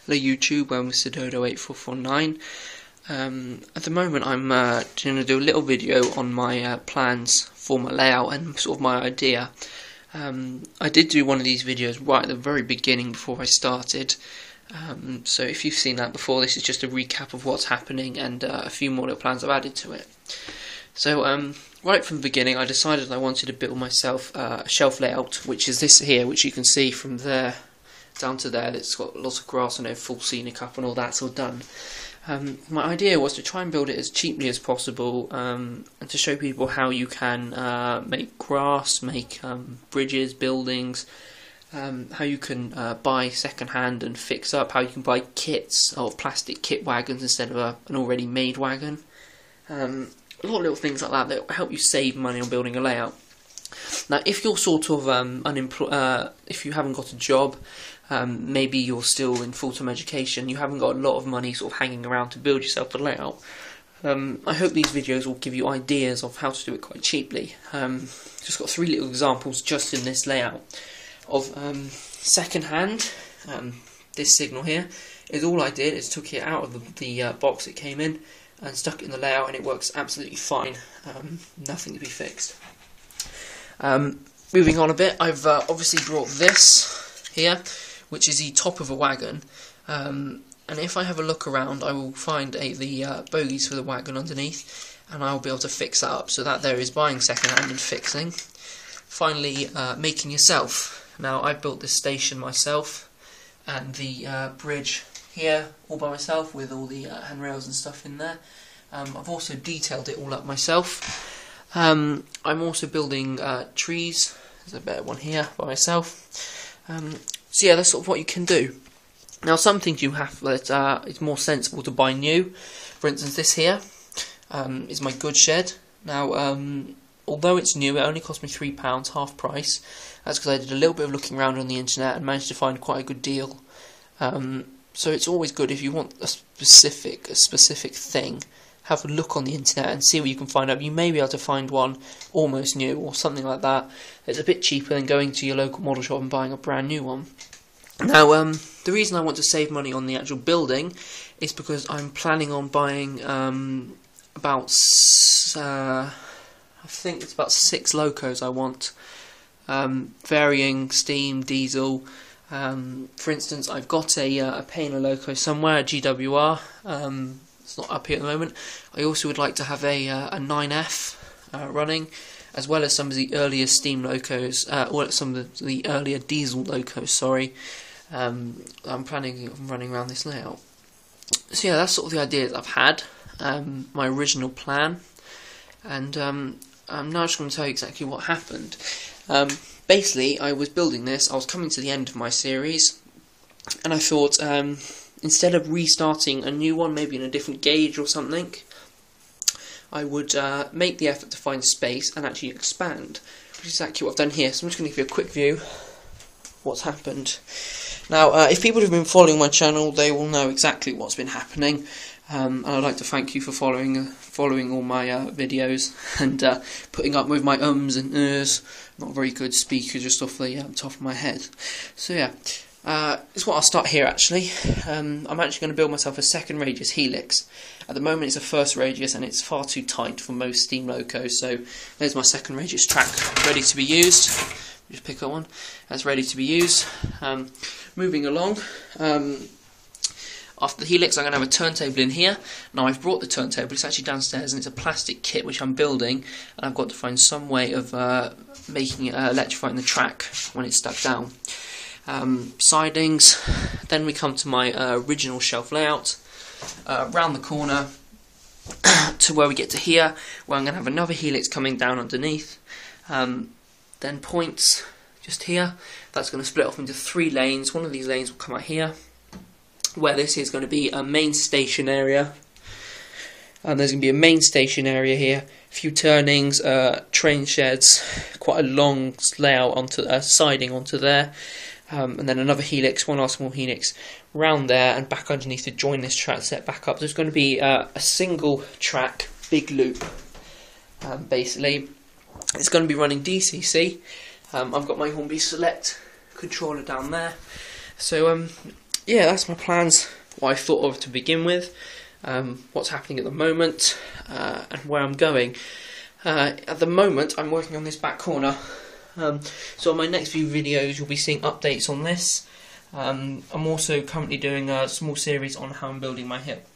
Hello YouTube, I'm s&djr. At the moment I'm going to do a little video on my plans for my layout and sort of my idea. I did do one of these videos right at the very beginning before I started, so if you've seen that before, this is just a recap of what's happening and a few more little plans I've added to it. So right from the beginning I decided I wanted to build myself a shelf layout, which is this here, which you can see from there down to there. It's got lots of grass and a full scenic up and all that's all done. My idea was to try and build it as cheaply as possible, and to show people how you can make grass, make bridges, buildings, how you can buy second-hand and fix up, how you can buy kits of plastic kit wagons instead of an already made wagon. A lot of little things like that that will help you save money on building a layout. Now, if you're sort of unemployed, if you haven't got a job, maybe you're still in full-time education, you haven't got a lot of money sort of hanging around to build yourself a layout, I hope these videos will give you ideas of how to do it quite cheaply. Just got three little examples just in this layout of second-hand. This signal here is all I did is took it out of the box it came in and stuck it in the layout, and it works absolutely fine. Nothing to be fixed. Moving on a bit, I've obviously brought this here, which is the top of a wagon, and if I have a look around I will find the bogies for the wagon underneath, and I'll be able to fix that up. So that there is buying second hand and fixing. Finally, making yourself. Now I've built this station myself, and the bridge here all by myself with all the handrails and stuff in there. I've also detailed it all up myself. I'm also building trees. There's a better one here by myself. So yeah, that's sort of what you can do. Now, some things you have that it's more sensible to buy new. For instance, this here is my goods shed. Now, although it's new, it only cost me £3, half price. That's because I did a little bit of looking around on the internet and managed to find quite a good deal. So it's always good if you want a specific thing. Have a look on the internet and see what you can find out. You may be able to find one almost new or something like that. It's a bit cheaper than going to your local model shop and buying a brand new one. Now, the reason I want to save money on the actual building is because I'm planning on buying I think it's about 6 locos I want, varying steam, diesel. For instance, I've got a Painter loco somewhere, a GWR. It's not up here at the moment. I also would like to have a 9F running, as well as some of the earlier steam locos, or some of the earlier diesel locos, sorry. I'm planning on running around this layout. So yeah, that's sort of the idea that I've had, my original plan, and I'm now just going to tell you exactly what happened. Basically, I was building this, I was coming to the end of my series, and I thought, instead of restarting a new one, maybe in a different gauge or something, I would make the effort to find space and actually expand, which is exactly what I've done here. So I'm just going to give you a quick view of what's happened. Now, if people have been following my channel, they will know exactly what's been happening, and I'd like to thank you for following all my videos and putting up with my ums and ers. Not a very good speaker, just off the top of my head. So yeah. It's what I'll start here actually. I'm actually going to build myself a second radius helix. At the moment it's a first radius and it's far too tight for most steam locos, so there's my second radius track ready to be used. Just pick up one. That's ready to be used. Moving along, after the helix I'm going to have a turntable in here. Now I've brought the turntable, it's actually downstairs and it's a plastic kit which I'm building, and I've got to find some way of making it electrifying the track when it's stuck down. Sidings, then we come to my original shelf layout, round the corner to where we get to here, where I'm going to have another helix coming down underneath, then points just here. That's going to split off into 3 lanes. One of these lanes will come out here, where this is going to be a main station area, and there's going to be a main station area here, a few turnings, train sheds, quite a long layout onto siding onto there. And then another helix, one last small helix round there and back underneath to join this track set back up. There's going to be a single track, big loop, basically. It's going to be running DCC. I've got my Hornby Select controller down there. So yeah, that's my plans, what I thought of to begin with, what's happening at the moment, and where I'm going. At the moment, I'm working on this back corner, so on my next few videos you'll be seeing updates on this. I'm also currently doing a small series on how I'm building my hip.